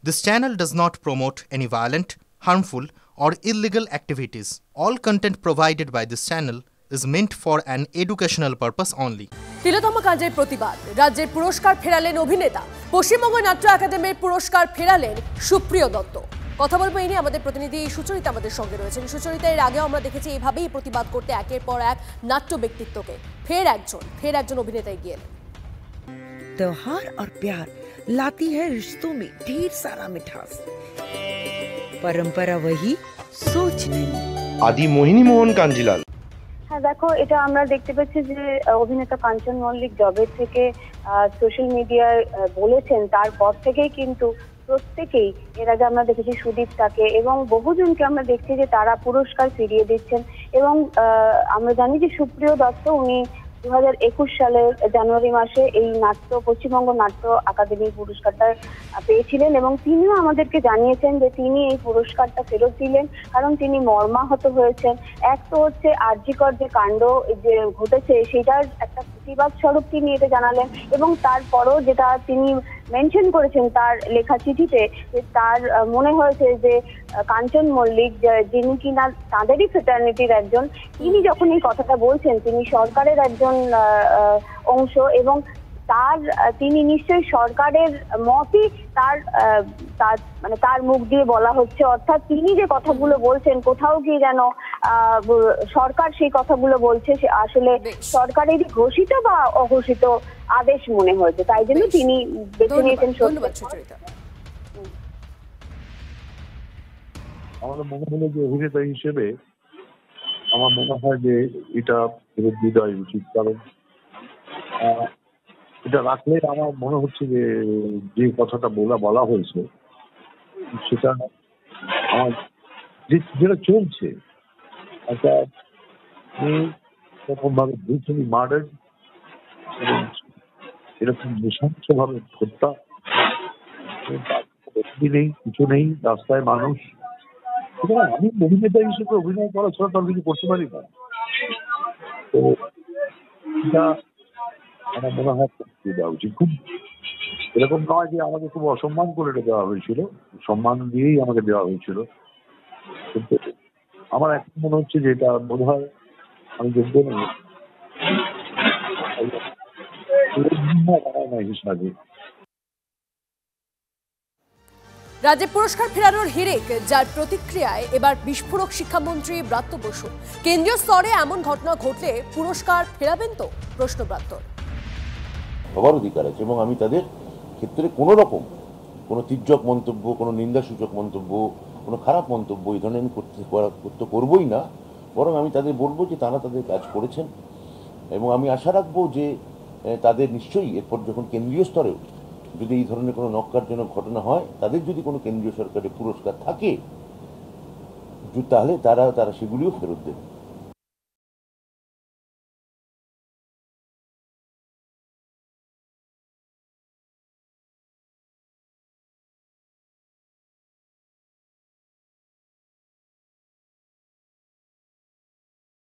This channel does not promote any violent, harmful, or illegal activities. All content provided by this channel is meant for an educational purpose only. তিলোত্তমা কাণ্ডের প্রতিবাদ রাজ্যের পুরস্কার ফেরালেন অভিনেতা। পশ্চিমবঙ্গ নাট্য একাডেমির পুরস্কার ফেরালেন সুপ্রিয় দত্ত। কথা বলবো এই নিয়ে আমাদের প্রতিনিধি সুচরিতা আমাদের সঙ্গে রয়েছেন। সুচরিতা, এর আগেও আমরা দেখেছি এইভাবেই প্রতিবাদ করতে একের পর এক নাট্য ব্যক্তিত্বকে ফের একজন অভিনেতা এগিয়ে এলেন। त्योहार और प्यार लाती है रिश्तों में ढेर सारा मिठास। परंपरा वही, सोच नहीं। आदि मोहिनी मोहन कांजीलाल। হ্যাঁ দেখো, এটা আমরা দেখতে পাচ্ছি যে অভিনেতা কাঞ্চন মল্লিক জবের থেকে সোশ্যাল মিডিয়ায় বলেছেন, তারপর থেকেই কিন্তু প্রত্যেকেই, এর আগে আমরা দেখেছি সুদীপটাকে এবং বহুজনকে আমরা দেখছি যে তারা পুরস্কার ফিরিয়ে দিচ্ছেন। এবং আমরা জানি যে সুপ্রিয় দত্ত উনি 2021 সালের জানুয়ারি মাসে এই পশ্চিমবঙ্গ নাট্য একাডেমি পুরস্কারটা পেয়েছিলেন এবং তিনিও আমাদেরকে জানিয়েছেন যে তিনি এই পুরস্কারটা ফেরত দিলেন কারণ তিনি মর্মাহত হয়েছেন। এক তো হচ্ছে আরজিকর যে কাণ্ড যে ঘটেছে সেটার একটা প্রতিবাদ স্বরূপ তিনি এটা জানালেন এবং তারপরও যেটা তিনি মেনশন করেছেন তার লেখা চিঠিতে, যে তার মনে হয়েছে যে কাঞ্চন মল্লিক যিনি কিনা তাঁদেরই ফ্রেটার্নিটির একজন, তিনি যখন এই কথাটা বলছেন তিনি সরকারের একজন অংশ এবং তিনি নিশ্চয়ই সরকারের মতই তার মুখ দিয়ে বলা হচ্ছে। অর্থাৎ তিনি যে কথাগুলো বলছেন কোথাও গিয়ে যেন সরকার সেই কথাগুলো বলছে আসলে সরকারেরই ঘোষিত বা অঘোষিত আদেশ মনে হয়েছে, তাই জন্য তিনি বেছে নিয়েছেন। আমার মনে হলো যে অভিনেতা হিসেবে আমার মনে হয় যে এটা ফেরত দিয়ে দেওয়া উচিত, কারণ এটা রাখলে আমার মনে হচ্ছে যে কথাটা বলা হয়েছে সেটা আমার যেটা চলছে একটা রকম ভাবে ব্রুটালি মার্ডার এবং এরকম নৃশংস ভাবে হত্যা, নেই কিছু নেই, রাস্তায় মানুষ। আমি অভিনেতা হিসেবে অভিনয় করা ছাড়া তার কিছু করতে পারি না। তো এটা আমার মনে হয় দেওয়া উচিত। খুব এরকম নয় যে আমাকে খুব অসম্মান করে এটা দেওয়া হয়েছিল, সম্মান দিয়েই আমাকে দেওয়া হয়েছিল, কিন্তু আমার এখন মনে হচ্ছে যে এটা বোধ হয় আমি যোগ্য নই হিসাবে। রাজ্যে পুরস্কার ফেরানোর হিড়িক, যার প্রতিক্রিয়ায় এবার বিস্ফোরক শিক্ষামন্ত্রী ব্রাত্য বসু। কেন্দ্রীয় স্তরে এমন ঘটনা ঘটলে পুরস্কার ফেরাবেন তো, প্রশ্ন ব্রাত্যর। সবার অধিকার আছে এবং আমি তাদের ক্ষেত্রে কোনো রকম কোনো তির্যক মন্তব্য, কোনো নিন্দাসূচক মন্তব্য, কোনো খারাপ মন্তব্য এই ধরনের আমি করবই না, বরং আমি তাদের বলবো যে তারা তাদের কাজ করেছেন এবং আমি আশা রাখবো যে তাদের নিশ্চয়ই এরপর যখন কেন্দ্রীয় স্তরেও যদি এই ধরনের কোনো নক্কারজনক ঘটনা হয়, তাদের যদি কোনো কেন্দ্রীয় সরকারের পুরস্কার থাকে তাহলে তারা সেগুলিও ফেরত দেবে।